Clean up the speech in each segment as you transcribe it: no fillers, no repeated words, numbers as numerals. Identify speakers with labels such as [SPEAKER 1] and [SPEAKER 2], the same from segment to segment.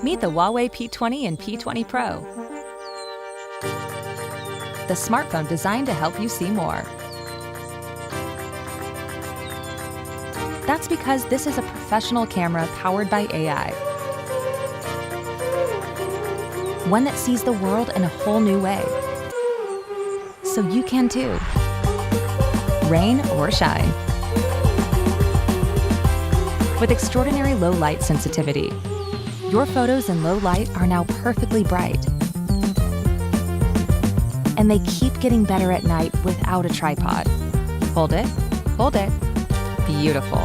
[SPEAKER 1] Meet the Huawei P20 and P20 Pro, the smartphone designed to help you see more. That's because this is a professional camera powered by AI. One that sees the world in a whole new way. So you can too. Rain or shine. With extraordinary low light sensitivity, your photos in low light are now perfectly bright. And they keep getting better at night without a tripod. Hold it, hold it. Beautiful.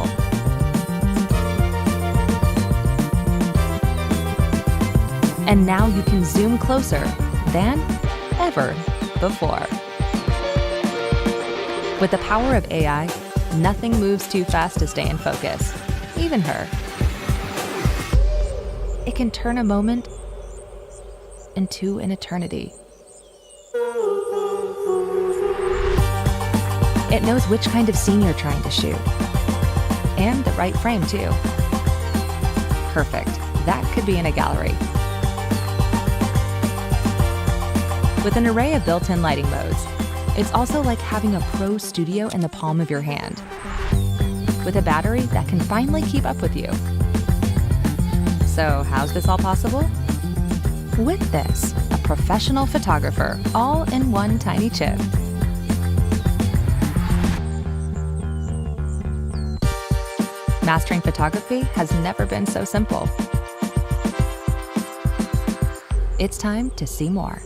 [SPEAKER 1] And now you can zoom closer than ever before. With the power of AI, nothing moves too fast to stay in focus, even her. It can turn a moment into an eternity. It knows which kind of scene you're trying to shoot. And the right frame, too. Perfect. That could be in a gallery. With an array of built-in lighting modes, it's also like having a pro studio in the palm of your hand. With a battery that can finally keep up with you. So how's this all possible? With this, a professional photographer, all in one tiny chip. Mastering photography has never been so simple. It's time to see more.